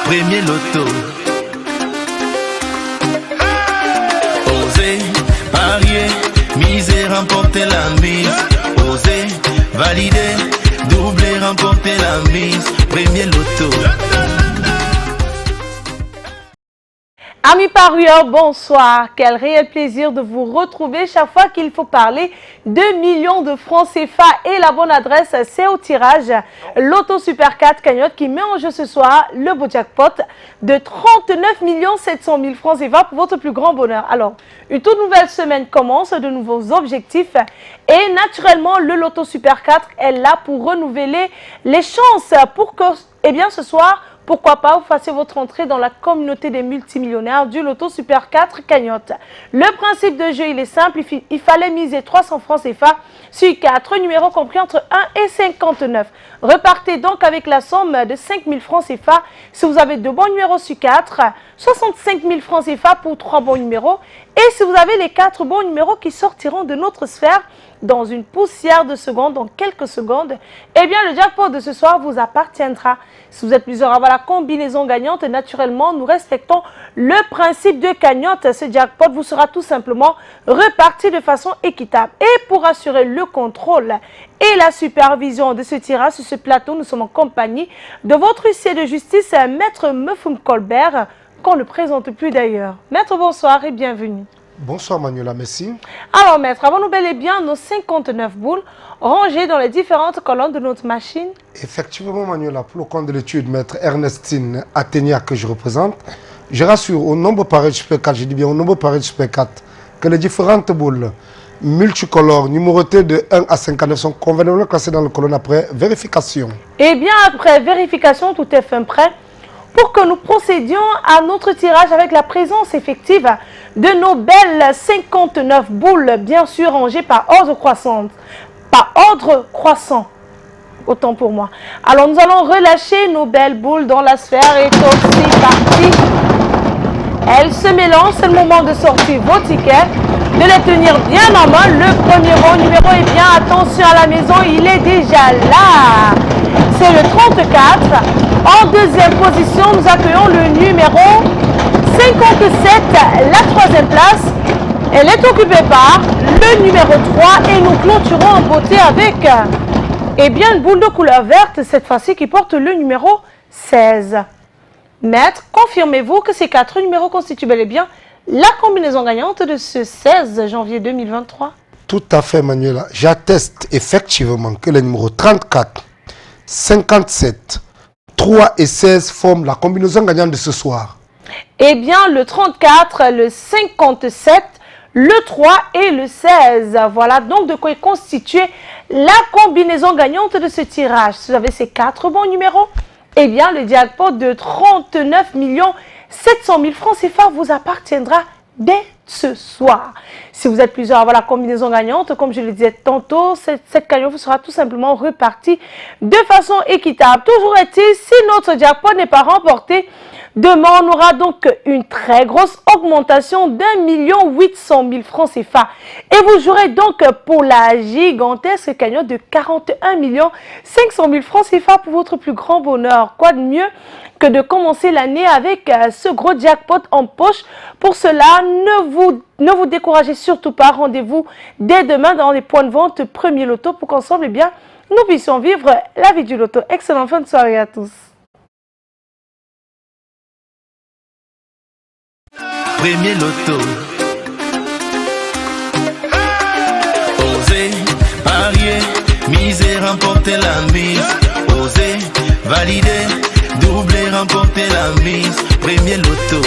premier loto. Osez, parier, miser, remporter la mise. Osez, valider, doubler, remporter la mise, premier loto. Amis parieurs, bonsoir. Quel réel plaisir de vous retrouver chaque fois qu'il faut parler de millions de francs CFA. Et la bonne adresse, c'est au tirage Loto Super 4 cagnotte qui met en jeu ce soir le beau jackpot de 39 700 000 francs CFA pour votre plus grand bonheur. Alors, une toute nouvelle semaine commence, de nouveaux objectifs. Et naturellement, le Loto Super 4 est là pour renouveler les chances pour que, eh bien, ce soir, pourquoi pas vous fassiez votre entrée dans la communauté des multimillionnaires du Loto Super 4 cagnotte. Le principe de jeu, il est simple. Il fallait miser 300 francs CFA sur 4 numéros compris entre 1 et 59. Repartez donc avec la somme de 5 000 francs CFA si vous avez 2 bons numéros sur 4, 65 000 francs CFA pour 3 bons numéros. Et si vous avez les 4 bons numéros qui sortiront de notre sphère dans une poussière de secondes, dans quelques secondes, eh bien le jackpot de ce soir vous appartiendra. Si vous êtes plusieurs à avoir la combinaison gagnante, naturellement, nous respectons le principe de cagnotte. Ce jackpot vous sera tout simplement reparti de façon équitable. Et pour assurer le contrôle et la supervision de ce tirage sur ce plateau, nous sommes en compagnie de votre huissier de justice, Maître Mefum Colbert, qu'on ne présente plus d'ailleurs. Maître, bonsoir et bienvenue. Bonsoir Manuela, merci. Alors maître, avons-nous bel et bien nos 59 boules rangées dans les différentes colonnes de notre machine? Effectivement Manuela, pour le compte de l'étude maître Ernestine Athénia que je représente, je rassure au nombre pareil de Super 4, je dis bien au nombre pareil de Super 4, que les différentes boules multicolores numérotées de 1 à 59 sont convenablement classées dans la colonne après vérification. Eh bien après vérification, tout est fin prêt pour que nous procédions à notre tirage avec la présence effective de nos belles 59 boules, bien sûr rangées par ordre croissant. Par ordre croissant, autant pour moi. Alors nous allons relâcher nos belles boules dans la sphère et c'est parti. Elles se mélangent, c'est le moment de sortir vos tickets, de les tenir bien en main. Le premier rang numéro, et bien attention à la maison, il est déjà là. C'est le 34. En deuxième position, nous accueillons le numéro 57, la troisième place. Elle est occupée par le numéro 3 et nous clôturons en beauté avec eh bien, une boule de couleur verte, cette fois-ci qui porte le numéro 16. Maître, confirmez-vous que ces 4 numéros constituent bel et bien la combinaison gagnante de ce 16 janvier 2023? Tout à fait Manuela, j'atteste effectivement que les numéros 34, 57, 3 et 16 forment la combinaison gagnante de ce soir. Eh bien, le 34, le 57, le 3 et le 16. Voilà donc de quoi est constituée la combinaison gagnante de ce tirage. Si vous avez ces 4 bons numéros, eh bien, le jackpot de 39 700 000 francs CFA vous appartiendra dès ce soir. Si vous êtes plusieurs à avoir la combinaison gagnante, comme je le disais tantôt, cette cagnotte vous sera tout simplement repartie de façon équitable. Toujours est-il, si notre jackpot n'est pas remporté, demain on aura donc une très grosse augmentation d'1 800 000 francs CFA. Et vous jouerez donc pour la gigantesque cagnotte de 41 500 000 francs CFA pour votre plus grand bonheur. Quoi de mieux que de commencer l'année avec ce gros jackpot en poche. Pour cela, ne vous découragez surtout pas. Rendez-vous dès demain dans les points de vente Premier Loto pour qu'ensemble, eh bien, nous puissions vivre la vie du loto. Excellente fin de soirée à tous. Premier loto. Osez, parier, miser, remporter la mise. Osez, valider, doubler, remporter la mise, premier loto.